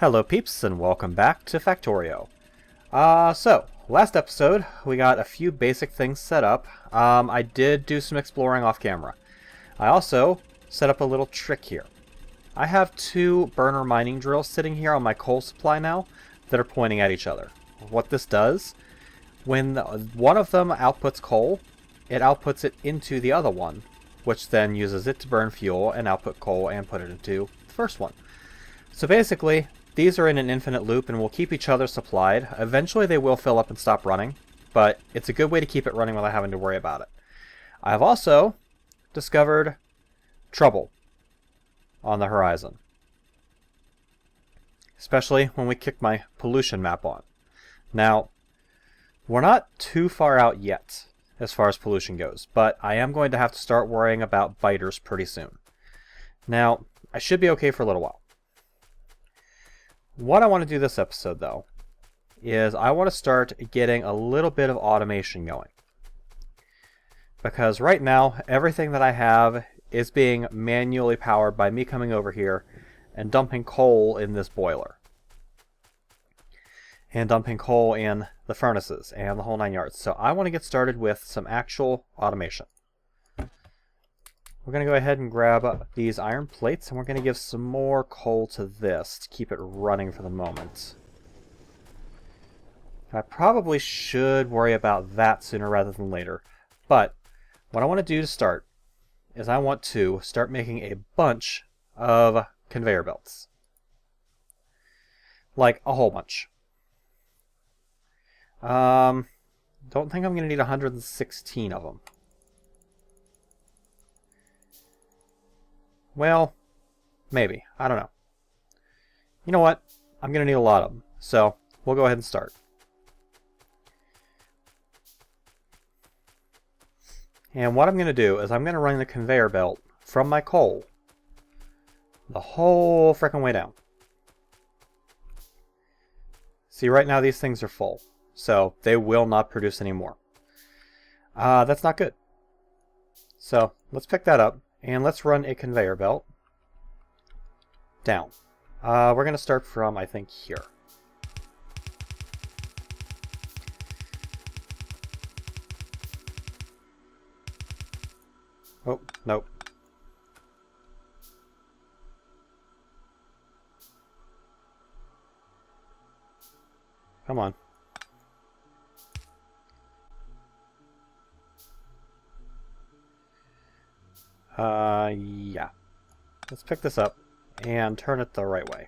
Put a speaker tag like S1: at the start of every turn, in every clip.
S1: Hello peeps, and welcome back to Factorio. Last episode, we got a few basic things set up. I did do some exploring off camera. I also set up a little trick here. I have two burner mining drills sitting here on my coal supply now that are pointing at each other. What this does, when one of them outputs coal, it outputs it into the other one, which then uses it to burn fuel and output coal and put it into the first one. So basically, these are in an infinite loop and will keep each other supplied. Eventually they will fill up and stop running, but it's a good way to keep it running without having to worry about it. I have also discovered trouble on the horizon, especially when we kick my pollution map on. Now, we're not too far out yet as far as pollution goes, but I am going to have to start worrying about biters pretty soon. Now, I should be okay for a little while. What I want to do this episode, though, is I want to start getting a little bit of automation going. Because right now, everything that I have is being manually powered by me coming over here and dumping coal in this boiler. And dumping coal in the furnaces and the whole 9 yards. So I want to get started with some actual automation. We're going to go ahead and grab these iron plates, and we're going to give some more coal to this to keep it running for the moment. I probably should worry about that sooner rather than later, but what I want to do to start is I want to start making a bunch of conveyor belts. Like a whole bunch. Don't think I'm going to need 116 of them. Well, maybe. I don't know. You know what? I'm going to need a lot of them. So, we'll go ahead and start. And what I'm going to do is I'm going to run the conveyor belt from my coal the whole frickin' way down. See, right now these things are full. So, they will not produce any more. That's not good. So, let's pick that up. And let's run a conveyor belt down. We're going to start from, I think, here. Oh, nope. Come on. Yeah. Let's pick this up and turn it the right way.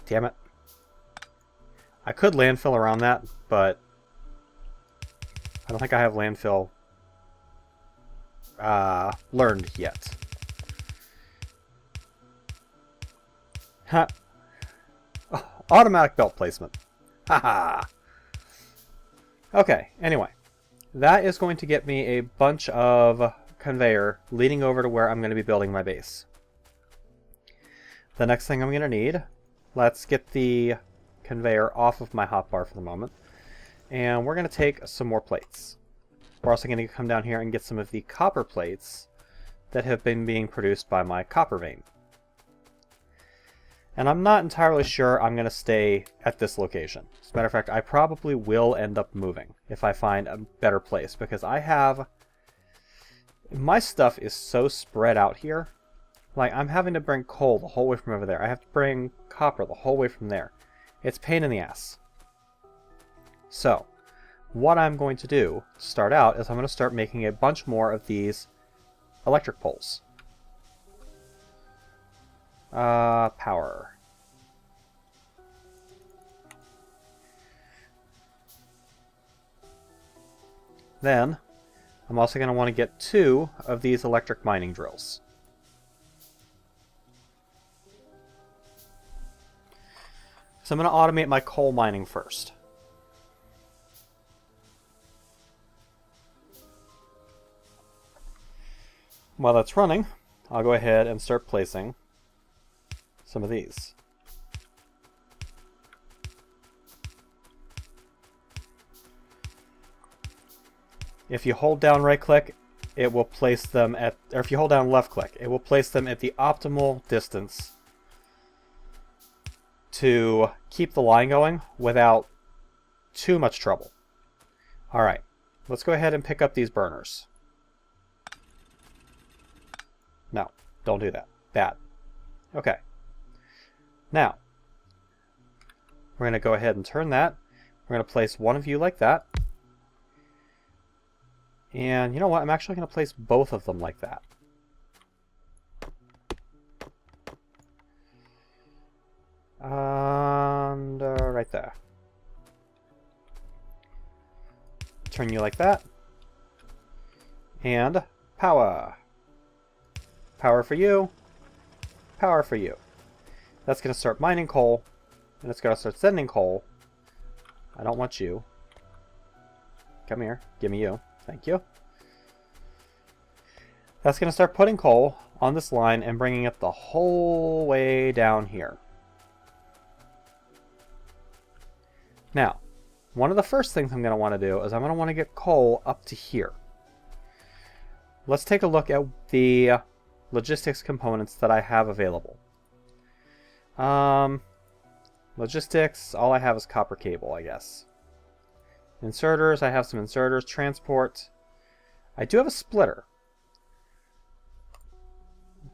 S1: Damn it. I could landfill around that, but I don't think I have landfill learned yet. Ha! Oh, automatic belt placement. Haha! Okay, anyway. That is going to get me a bunch of conveyor leading over to where I'm going to be building my base. The next thing I'm going to need, let's get the conveyor off of my hotbar for the moment. And we're going to take some more plates. We're also going to come down here and get some of the copper plates that have been being produced by my copper vein. And I'm not entirely sure I'm going to stay at this location. As a matter of fact, I probably will end up moving if I find a better place, because I have... my stuff is so spread out here. Like, I'm having to bring coal the whole way from over there. I have to bring copper the whole way from there. It's a pain in the ass. So, what I'm going to do to start out is I'm going to start making a bunch more of these electric poles. Power. Then, I'm also going to want to get 2 of these electric mining drills. So I'm going to automate my coal mining first. While that's running, I'll go ahead and start placing some of these. If you hold down right click, it will place them at, or if you hold down left click, it will place them at the optimal distance to keep the line going without too much trouble. Alright, let's go ahead and pick up these burners. No, don't do that. Bad. Okay. Now, we're going to go ahead and turn that. We're going to place one of you like that. And you know what? I'm actually going to place both of them like that. And right there. Turn you like that. And power. Power for you. Power for you. That's going to start mining coal. And it's going to start sending coal. I don't want you. Come here. Give me you. Thank you. That's going to start putting coal on this line and bringing it the whole way down here. Now, one of the first things I'm going to want to do is I'm going to want to get coal up to here. Let's take a look at the logistics components that I have available. Logistics, all I have is copper cable, I guess. Inserters, I have some inserters. Transport, I do have a splitter.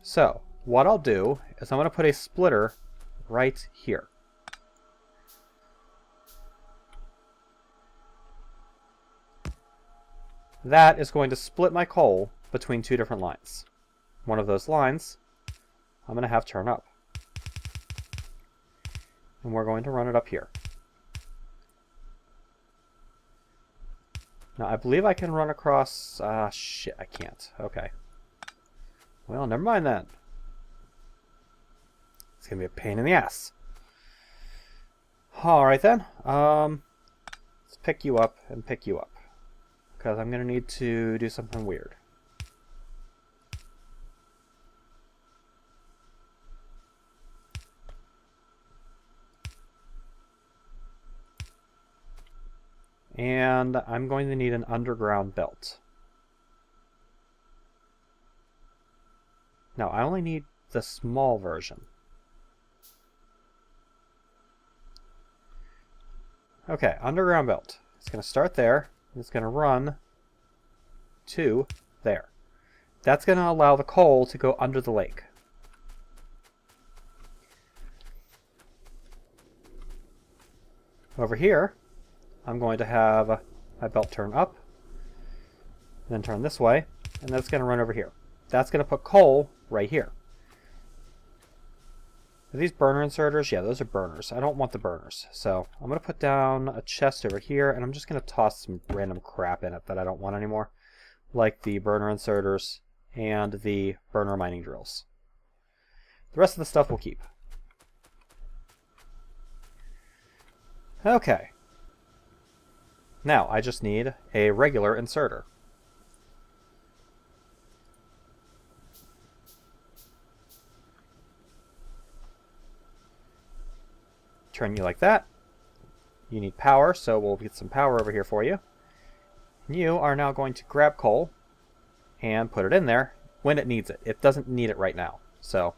S1: So, what I'll do is I'm going to put a splitter right here. That is going to split my coal between two different lines. One of those lines I'm going to have turn up. And we're going to run it up here. Now, I believe I can run across... shit, I can't. Okay. Well, never mind then. It's going to be a pain in the ass. Alright then. Let's pick you up and pick you up. Because I'm going to need to do something weird. And I'm going to need an underground belt. No, I only need the small version. Okay, underground belt. It's going to start there. It's going to run to there. That's going to allow the coal to go under the lake. Over here, I'm going to have my belt turn up, then turn this way, and that's going to run over here. That's going to put coal right here. Are these burner inserters? Yeah, those are burners. I don't want the burners. So I'm going to put down a chest over here, and I'm just going to toss some random crap in it that I don't want anymore, like the burner inserters and the burner mining drills. The rest of the stuff we'll keep. Okay. Now, I just need a regular inserter. Turn you like that. You need power, so we'll get some power over here for you. You are now going to grab coal and put it in there when it needs it. It doesn't need it right now. So,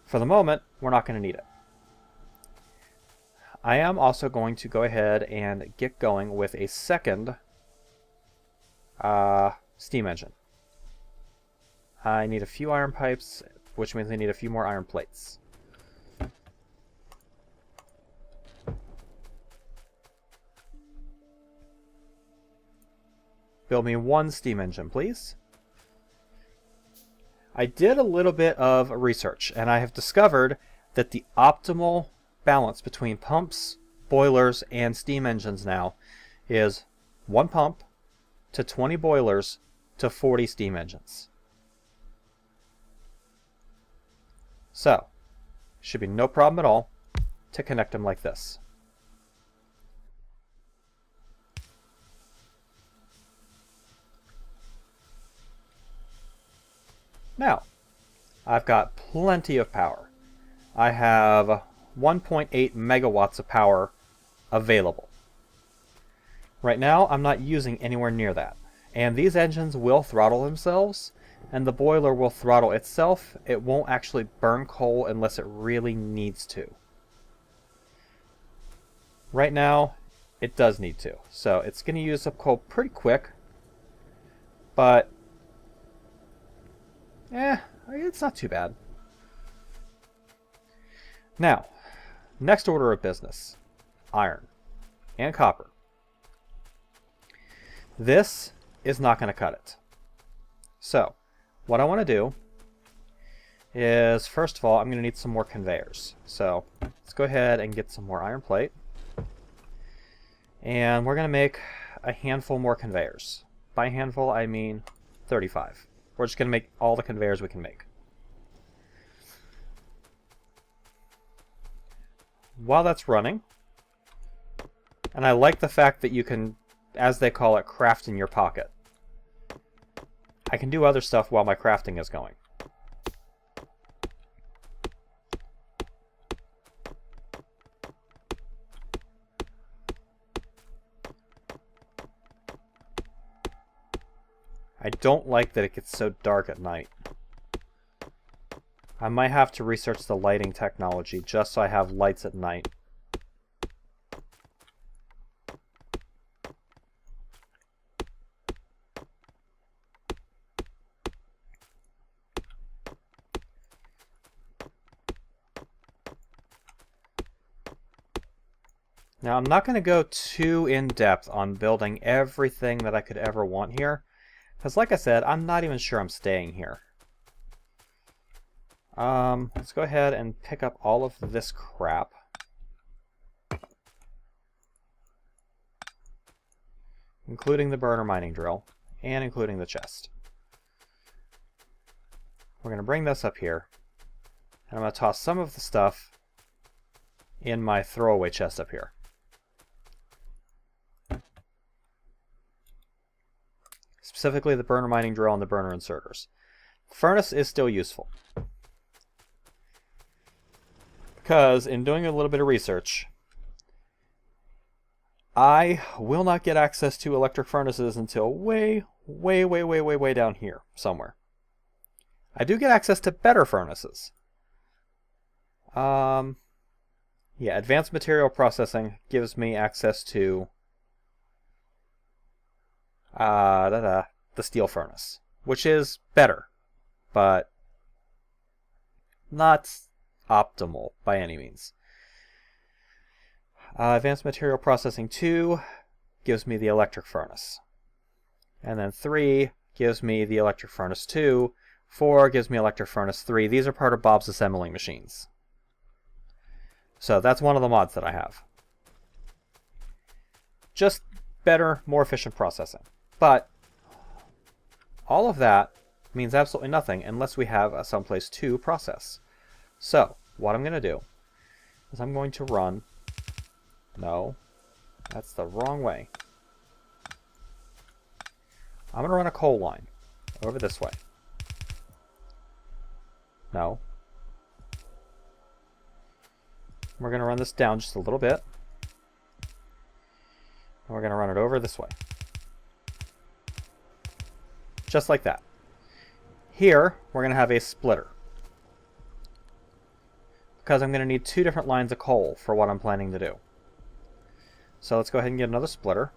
S1: for the moment, we're not going to need it. I am also going to go ahead and get going with a second steam engine. I need a few iron pipes, which means I need a few more iron plates. Build me one steam engine, please. I did a little bit of research, and I have discovered that the optimal balance between pumps, boilers, and steam engines now is 1 pump to 20 boilers to 40 steam engines. So, should be no problem at all to connect them like this. Now, I've got plenty of power. I have 1.8 megawatts of power available. Right now, I'm not using anywhere near that. And these engines will throttle themselves, and the boiler will throttle itself. It won't actually burn coal unless it really needs to. Right now, it does need to. So it's going to use up coal pretty quick. But, it's not too bad. Now, next order of business. Iron and copper. This is not going to cut it. So, what I want to do is, first of all, I'm going to need some more conveyors. So, let's go ahead and get some more iron plate. And we're going to make a handful more conveyors. By handful, I mean 35. We're just going to make all the conveyors we can make. While that's running, and I like the fact that you can, as they call it, craft in your pocket. I can do other stuff while my crafting is going. I don't like that it gets so dark at night. I might have to research the lighting technology just so I have lights at night. Now, I'm not going to go too in-depth on building everything that I could ever want here. Because like I said, I'm not even sure I'm staying here. Let's go ahead and pick up all of this crap. Including the burner mining drill. And including the chest. We're going to bring this up here. And I'm going to toss some of the stuff in my throwaway chest up here. Specifically the burner mining drill and the burner inserters. The furnace is still useful. Because in doing a little bit of research, I will not get access to electric furnaces until way down here somewhere. I do get access to better furnaces. Yeah, advanced material processing gives me access to the steel furnace, which is better, but not optimal by any means. Advanced material processing 2 gives me the electric furnace, and then 3 gives me the electric furnace 2, 4 gives me electric furnace 3. These are part of Bob's assembling machines. So that's one of the mods that I have. Just better, more efficient processing. But all of that means absolutely nothing unless we have someplace to process. So what I'm going to do is I'm going to run... No, that's the wrong way. I'm going to run a coal line over this way. No. We're going to run this down just a little bit. And we're going to run it over this way. Just like that. Here, we're going to have a splitter. Because I'm going to need 2 different lines of coal for what I'm planning to do. So let's go ahead and get another splitter.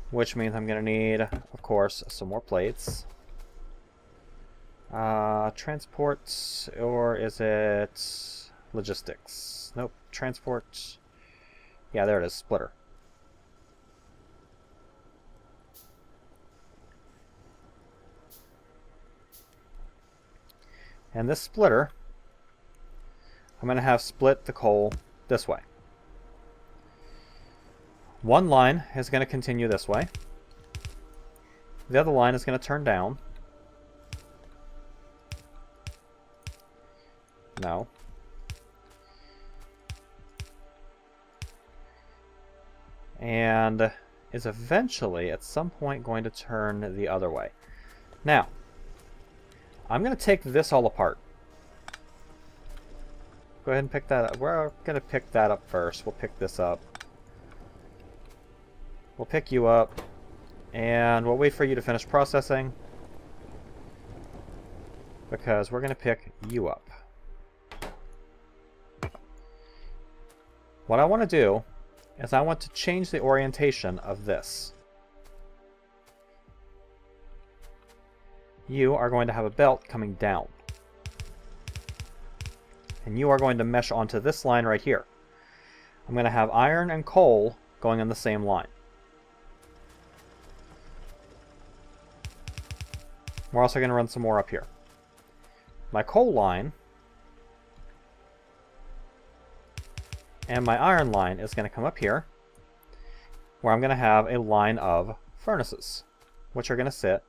S1: Which means I'm going to need, of course, some more plates. Transport, or is it logistics? Nope, transport. Yeah, there it is, splitter. And this splitter, I'm going to have split the coal this way. One line is going to continue this way. The other line is going to turn down. No. And is eventually, at some point, going to turn the other way. Now, I'm going to take this all apart. Go ahead and pick that up. We're going to pick that up first. We'll pick this up. We'll pick you up, and we'll wait for you to finish processing, because we're going to pick you up. What I want to do is I want to change the orientation of this. You are going to have a belt coming down. And you are going to mesh onto this line right here. I'm going to have iron and coal going on the same line. We're also going to run some more up here. My coal line and my iron line is going to come up here, where I'm going to have a line of furnaces, which are going to sit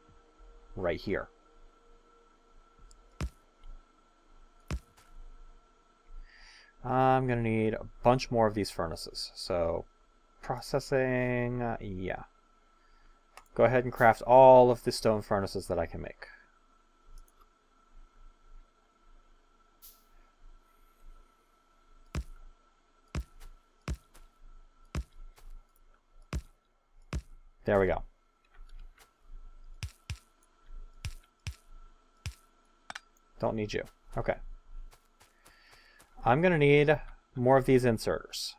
S1: right here. I'm going to need a bunch more of these furnaces. So, processing, yeah. Go ahead and craft all of the stone furnaces that I can make. There we go. Don't need you. Okay. I'm going to need more of these inserters,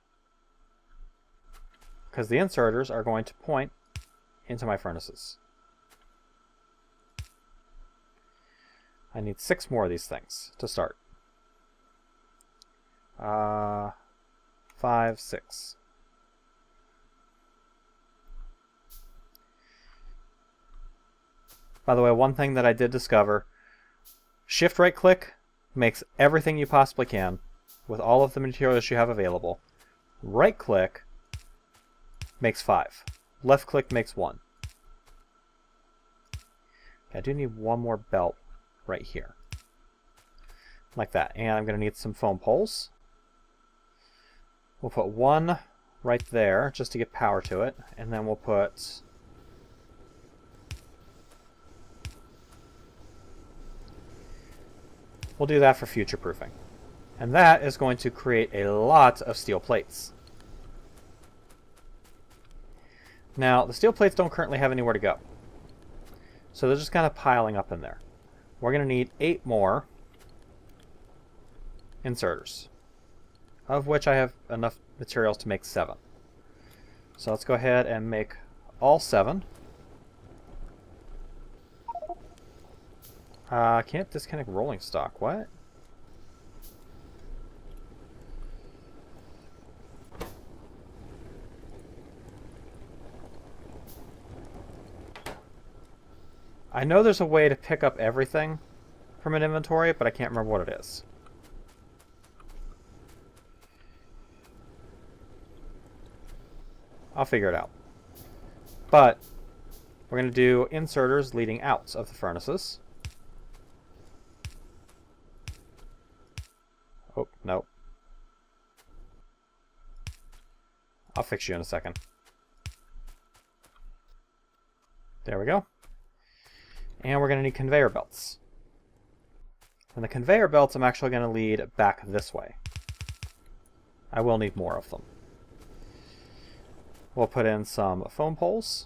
S1: because the inserters are going to point into my furnaces. I need 6 more of these things to start. 5, 6. By the way, one thing that I did discover, shift right click makes everything you possibly can with all of the materials you have available. Right click makes 5. Left click makes 1. Okay, I do need one more belt right here. Like that. And I'm going to need some foam poles. We'll put one right there just to get power to it. And then we'll put... We'll do that for future proofing. And that is going to create a lot of steel plates. Now, the steel plates don't currently have anywhere to go. So they're just kind of piling up in there. We're going to need 8 more inserters, of which I have enough materials to make 7. So let's go ahead and make all 7. Can't disconnect rolling stock. What? I know there's a way to pick up everything from an inventory, but I can't remember what it is. I'll figure it out. But we're going to do inserters leading out of the furnaces. Oh, no. I'll fix you in a second. There we go. And we're going to need conveyor belts. And the conveyor belts I'm actually going to lead back this way. I will need more of them. We'll put in some foam poles.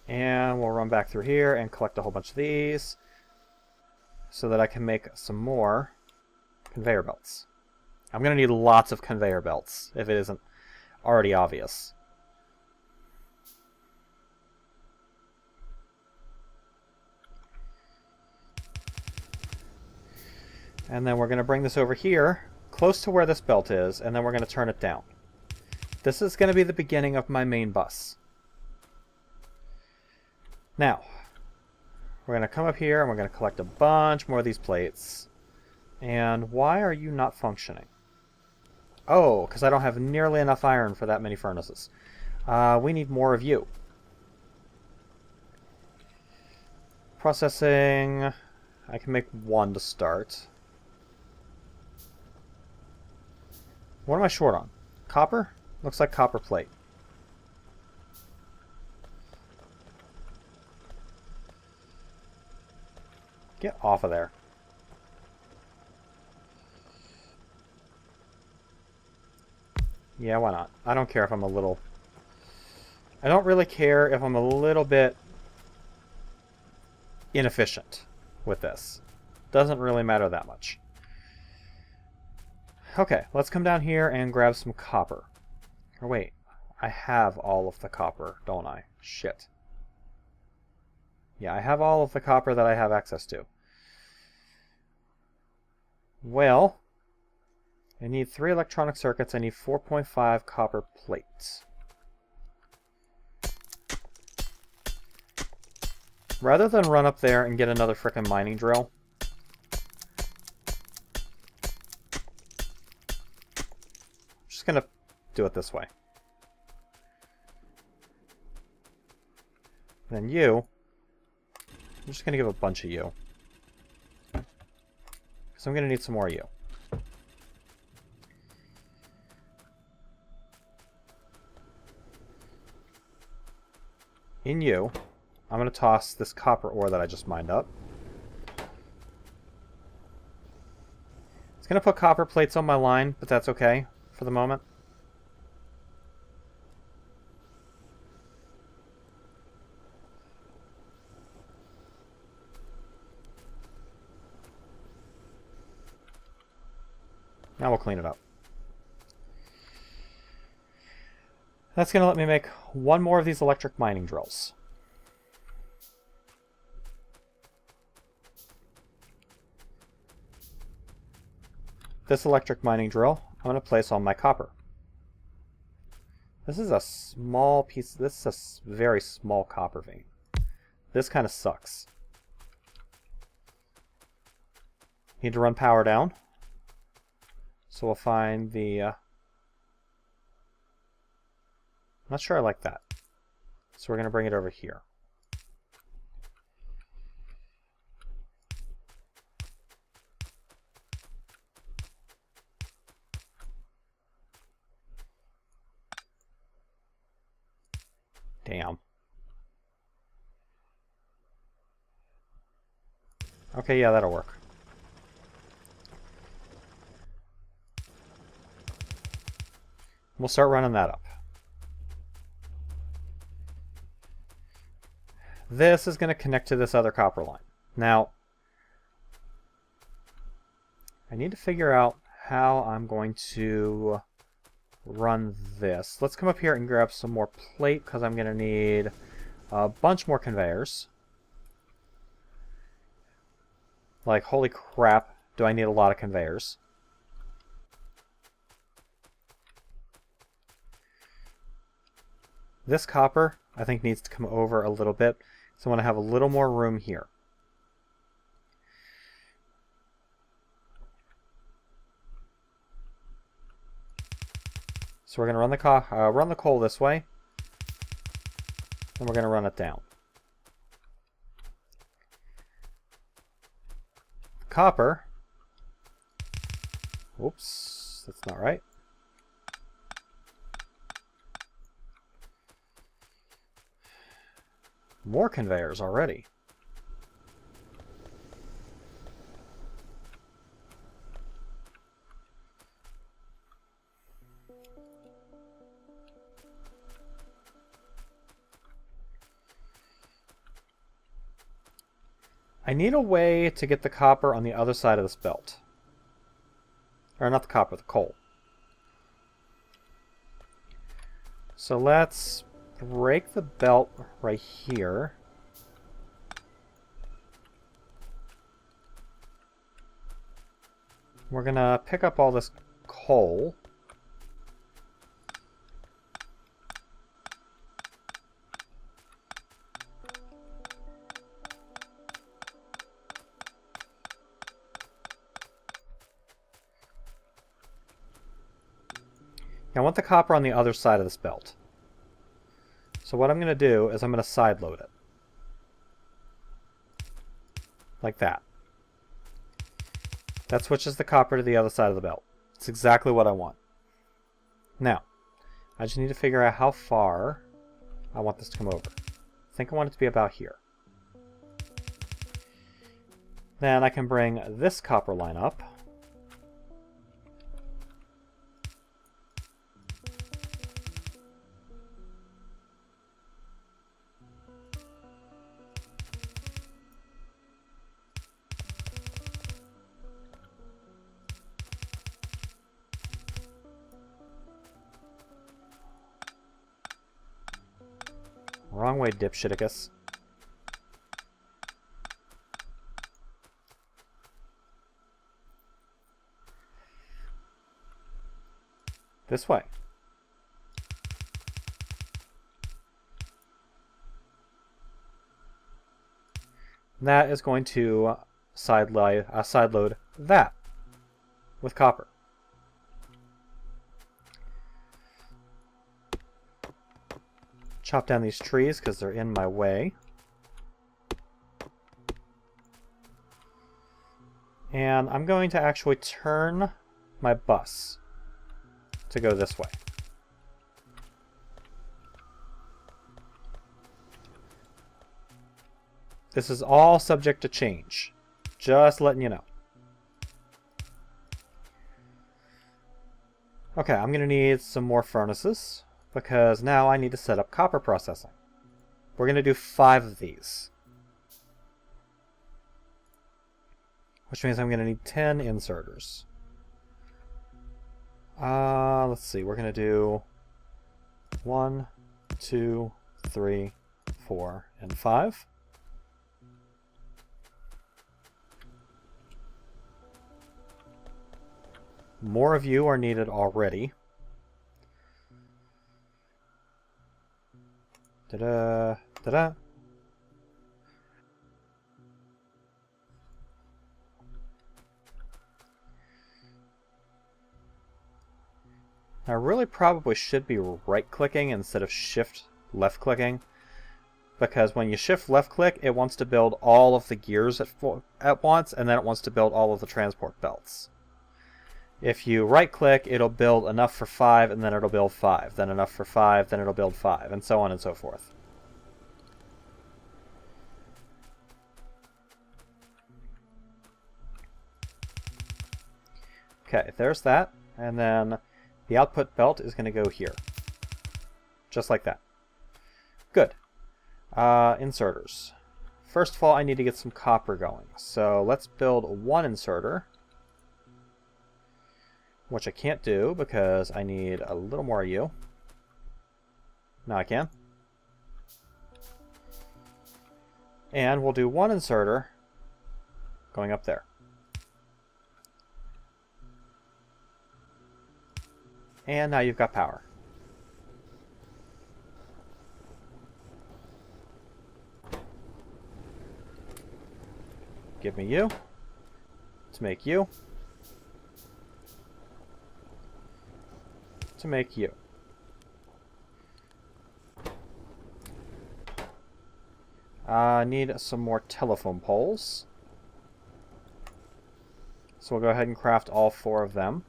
S1: And we'll run back through here and collect a whole bunch of these so that I can make some more conveyor belts. I'm going to need lots of conveyor belts if it isn't already obvious. And then we're going to bring this over here, close to where this belt is, and then we're going to turn it down. This is going to be the beginning of my main bus. Now, we're going to come up here and we're going to collect a bunch more of these plates. And why are you not functioning? Oh, because I don't have nearly enough iron for that many furnaces. We need more of you. Processing. I can make 1 to start. What am I short on? Copper? Looks like copper plate. Get off of there. Yeah, why not? I don't care if I'm a little... I don't really care if I'm a little bit inefficient with this. Doesn't really matter that much. Okay, let's come down here and grab some copper. Or wait, I have all of the copper, don't I? Shit. Yeah, I have all of the copper that I have access to. Well, I need 3 electronic circuits. I need 4.5 copper plates. Rather than run up there and get another frickin' mining drill, I'm just gonna do it this way. Then you, I'm just gonna give a bunch of you. Because I'm gonna need some more you. In you, I'm going to toss this copper ore that I just mined up. It's going to put copper plates on my line, but that's okay for the moment. Now we'll clean it up. That's going to let me make one more of these electric mining drills. This electric mining drill, I'm going to place on my copper. This is a small piece, this is a very small copper vein. This kind of sucks. Need to run power down. So we'll find the... I'm not sure I like that. So we're going to bring it over here. Damn. Okay, yeah, that'll work. We'll start running that up. This is going to connect to this other copper line. Now, I need to figure out how I'm going to run this. Let's come up here and grab some more plate because I'm going to need a bunch more conveyors. Like, holy crap, do I need a lot of conveyors. This copper, I think, needs to come over a little bit. So I want to have a little more room here. So we're going to run the coal this way. And we're going to run it down. Copper. Whoops, that's not right. More conveyors already. I need a way to get the copper on the other side of this belt. Or not the copper, the coal. So let's break the belt right here. We're gonna pick up all this coal. I want the copper on the other side of this belt. So what I'm going to do is I'm going to side load it. Like that. That switches the copper to the other side of the belt. It's exactly what I want. Now, I just need to figure out how far I want this to come over. I think I want it to be about here. Then I can bring this copper line up. Wrong way, dipshiticus. This way. That is going to side load that with copper. Chop down these trees because they're in my way. And I'm going to actually turn my bus to go this way. This is all subject to change. Just letting you know. Okay, I'm going to need some more furnaces, because now I need to set up copper processing. We're going to do 5 of these. Which means I'm going to need 10 inserters. Let's see, we're going to do 1, 2, 3, 4, and 5. More of you are needed already. Ta-da! Ta-da! I really probably should be right-clicking instead of shift left-clicking, because when you shift left-click, it wants to build all of the gears at once, and then it wants to build all of the transport belts. If you right-click, it'll build enough for 5, and then it'll build 5, then enough for 5, then it'll build 5, and so on and so forth. Okay, there's that, and then the output belt is going to go here. Just like that. Good. Inserters. First of all, I need to get some copper going. So let's build 1 inserter. Which I can't do because I need a little more of you. Now I can. And we'll do 1 inserter going up there. And now you've got power. Give me you. To make you. To make you. I need some more telephone poles. So we'll go ahead and craft all 4 of them.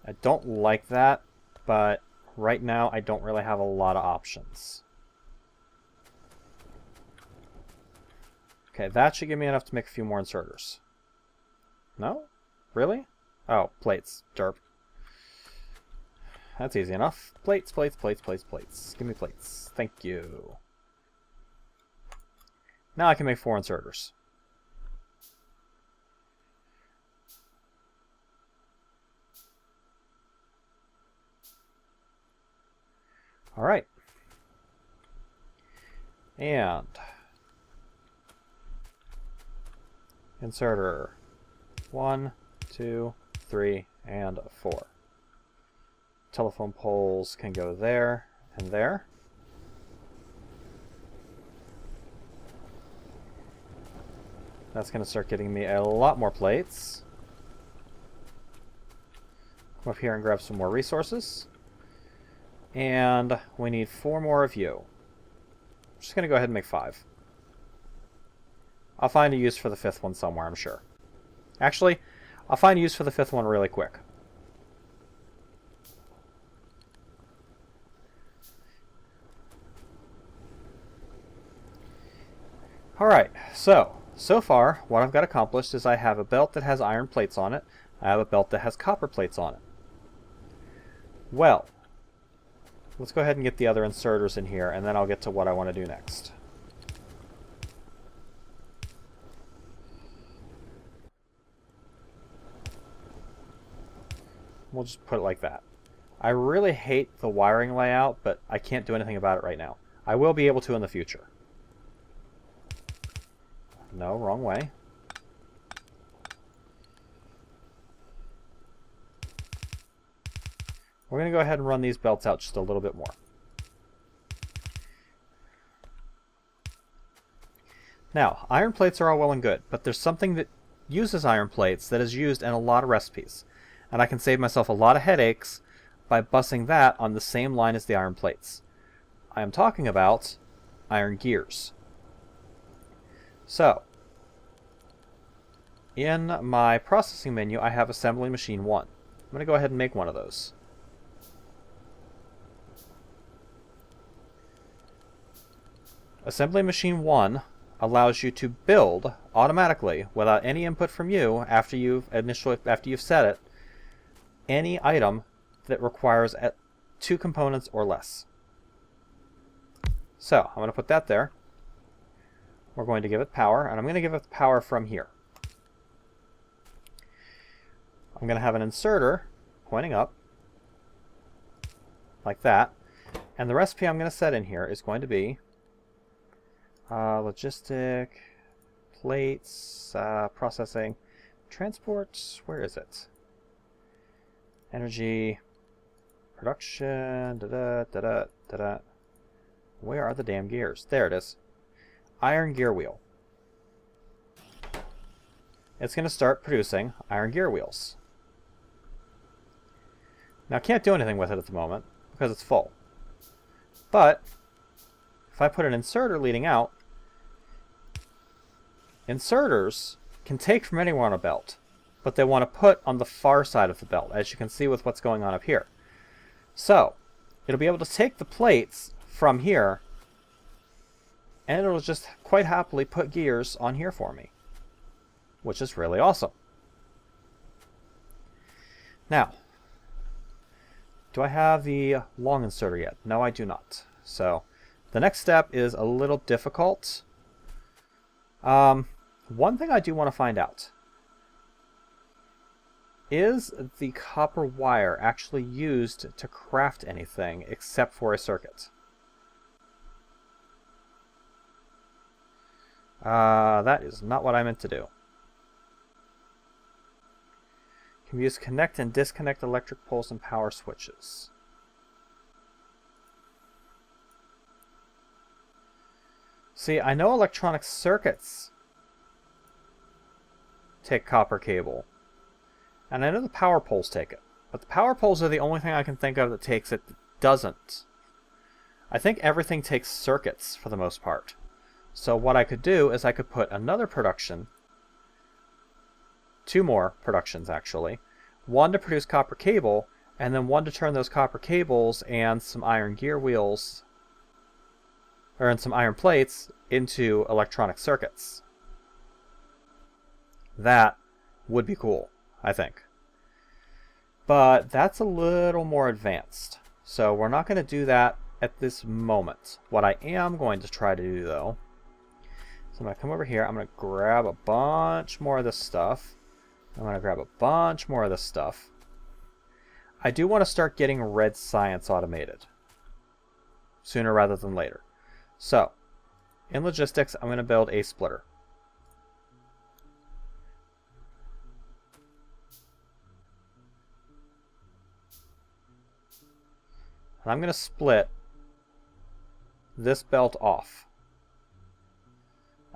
S1: I don't like that, but right now I don't really have a lot of options. Okay, that should give me enough to make a few more inserters. No? Really? Oh, plates. Derp. That's easy enough. Plates, plates, plates, plates, plates. Give me plates. Thank you. Now I can make 4 inserters. Alright. And inserter 1, 2, 3, and 4. Telephone poles can go there and there. That's going to start getting me a lot more plates. Come up here and grab some more resources. And we need 4 more of you. I'm just going to go ahead and make 5. I'll find a use for the 5th one somewhere, I'm sure. Actually, I'll find a use for the 5th one really quick. So far, what I've got accomplished is I have a belt that has iron plates on it. I have a belt that has copper plates on it. Well, let's go ahead and get the other inserters in here, and then I'll get to what I want to do next. We'll just put it like that. I really hate the wiring layout, but I can't do anything about it right now. I will be able to in the future. No, wrong way. We're going to go ahead and run these belts out just a little bit more. Now, iron plates are all well and good, but there's something that uses iron plates that is used in a lot of recipes. And I can save myself a lot of headaches by bussing that on the same line as the iron plates. I am talking about iron gears. So, in my processing menu, I have assembly machine 1. I'm going to go ahead and make one of those. Assembly machine 1 allows you to build automatically, without any input from you, after you've set it, any item that requires 2 components or less. So, I'm going to put that there. We're going to give it power, and I'm going to give it power from here. I'm going to have an inserter pointing up, like that, and the recipe I'm going to set in here is going to be logistic, plates, processing, transport, where is it? Energy, production, da-da. Where are the damn gears? There it is. Iron gear wheel. It's going to start producing iron gear wheels. Now, I can't do anything with it at the moment because it's full. But if I put an inserter leading out, inserters can take from anywhere on a belt, but they want to put on the far side of the belt, as you can see with what's going on up here. So, it'll be able to take the plates from here, and it'll just quite happily put gears on here for me, which is really awesome. Now, do I have the long inserter yet? No, I do not. So, the next step is a little difficult. One thing I do want to find out. Is the copper wire actually used to craft anything except for a circuit? That is not what I meant to do. Can be used to connect and disconnect electric poles and power switches. See, I know electronic circuits take copper cable. And I know the power poles take it. But the power poles are the only thing I can think of that takes it that doesn't. I think everything takes circuits for the most part. So what I could do is I could put another production, 2 more productions actually, one to produce copper cable, and then one to turn those copper cables and some iron gear wheels, or some iron plates, into electronic circuits. That would be cool, I think. But that's a little more advanced. So we're not going to do that at this moment. What I am going to try to do, though, so I'm going to come over here. I'm going to grab a bunch more of this stuff. I'm going to grab a bunch more of this stuff. I do want to start getting red science automated sooner rather than later. So, in logistics, I'm going to build a splitter. And I'm going to split this belt off.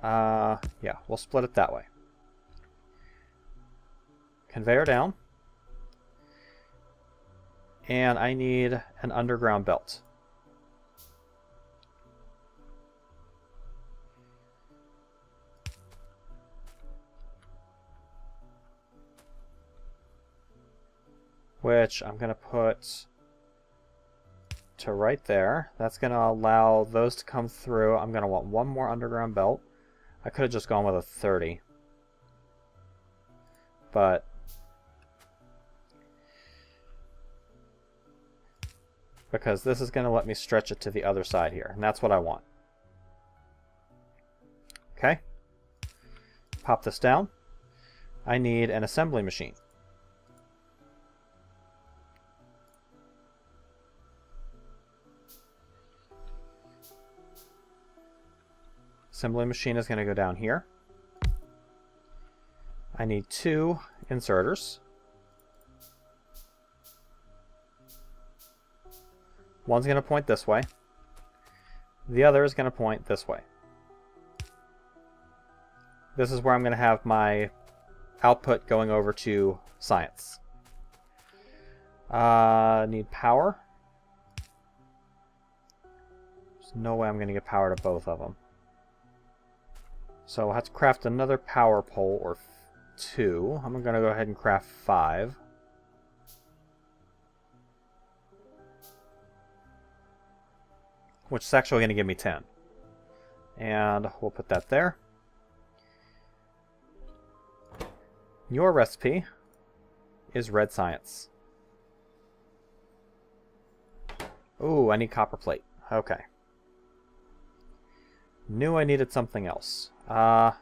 S1: Yeah, we'll split it that way. Conveyor down. And I need an underground belt. Which I'm going to put to right there. That's going to allow those to come through. I'm going to want one more underground belt. I could have just gone with a 30. But because this is going to let me stretch it to the other side here, and that's what I want. Okay. Pop this down. I need an assembly machine. Assembly machine is going to go down here. I need 2 inserters. One's going to point this way. The other is going to point this way. This is where I'm going to have my output going over to science. Need power. There's no way I'm going to get power to both of them. So I'll have to craft another power pole or 2. I'm going to go ahead and craft 5. Which is actually going to give me 10. And we'll put that there. Your recipe is red science. Ooh, I need copper plate. Okay. Knew I needed something else. Let's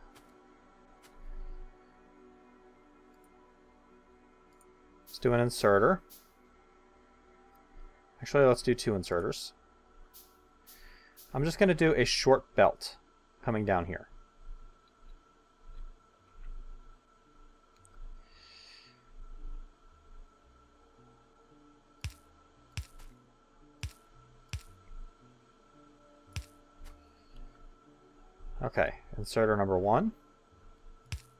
S1: do an inserter. Actually, let's do 2 inserters. I'm just going to do a short belt coming down here. Okay, inserter number 1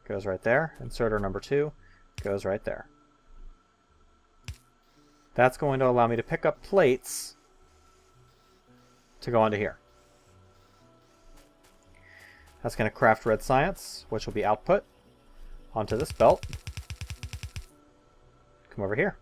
S1: goes right there. Inserter number 2 goes right there. That's going to allow me to pick up plates to go onto here. That's going to craft red science, which will be output, onto this belt. Come over here.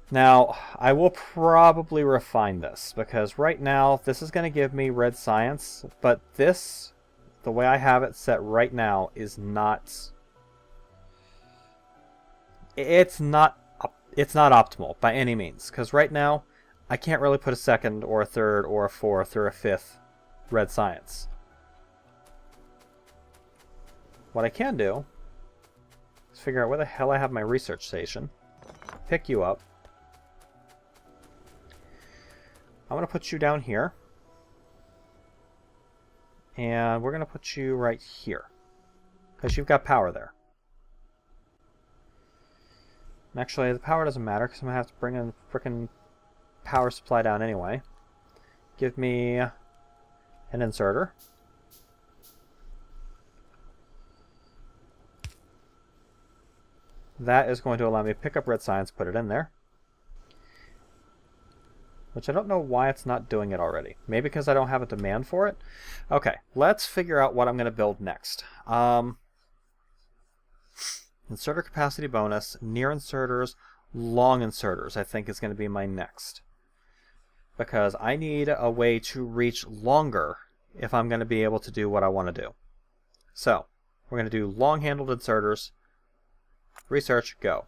S1: Now, I will probably refine this, because right now, this is going to give me red science, but this, the way I have it set right now, is not... It's not optimal by any means, because right now, I can't really put a second, or a third, or a fourth, or a fifth red science. What I can do is figure out where the hell I have my research station, pick you up. I'm going to put you down here. And we're going to put you right here. Because you've got power there. And actually, the power doesn't matter because I'm going to have to bring in frickin' power supply down anyway. Give me an inserter. That is going to allow me to pick up red science, put it in there. Which I don't know why it's not doing it already. Maybe because I don't have a demand for it? Okay, let's figure out what I'm going to build next. Inserter capacity bonus, near inserters, long inserters I think is going to be my next. Because I need a way to reach longer if I'm going to be able to do what I want to do. So, we're going to do long-handled inserters. Research, go.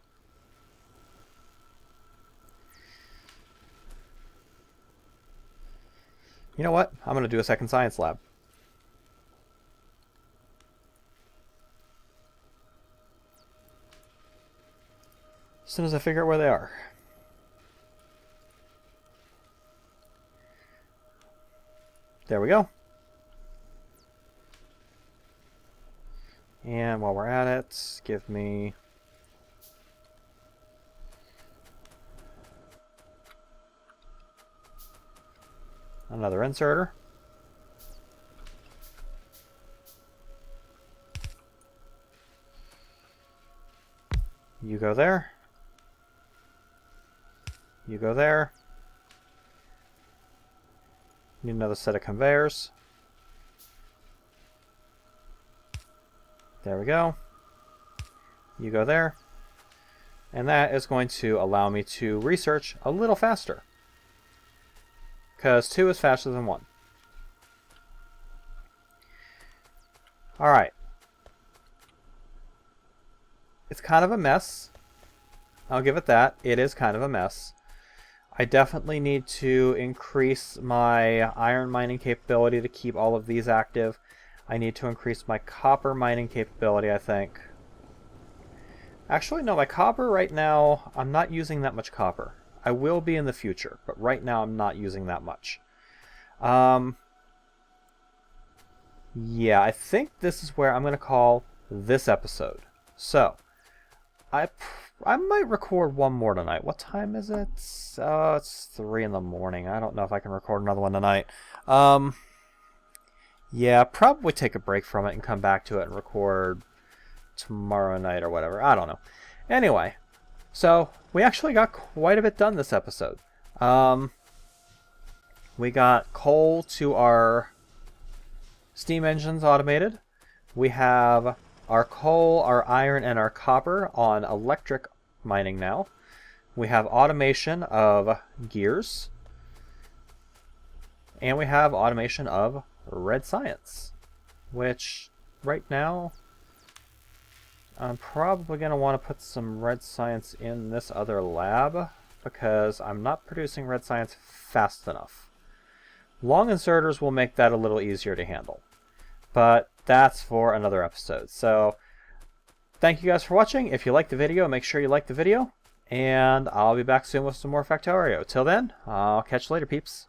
S1: You know what? I'm going to do a second science lab. As soon as I figure out where they are. There we go. And while we're at it, give me... another inserter. You go there. You go there. Need another set of conveyors. There we go. You go there. And that is going to allow me to research a little faster. because 2 is faster than 1. Alright. It's kind of a mess. I'll give it that. It is kind of a mess. I definitely need to increase my iron mining capability to keep all of these active. I need to increase my copper mining capability, I think. Actually, no, my copper right now, I'm not using that much copper. I will be in the future, but right now I'm not using that much. Yeah, I think this is where I'm going to call this episode. So, I might record one more tonight. What time is it? It's 3 in the morning. I don't know if I can record another one tonight. Yeah, probably take a break from it and come back to it and record tomorrow night or whatever. I don't know. Anyway, so we actually got quite a bit done this episode. We got coal to our steam engines automated. We have our coal, our iron, and our copper on electric mining now. We have automation of gears. And we have automation of red science, which right now I'm probably going to want to put some red science in this other lab because I'm not producing red science fast enough. Long inserters will make that a little easier to handle, but that's for another episode. So thank you guys for watching. If you liked the video, make sure you like the video, and I'll be back soon with some more Factorio. Till then, I'll catch you later, peeps.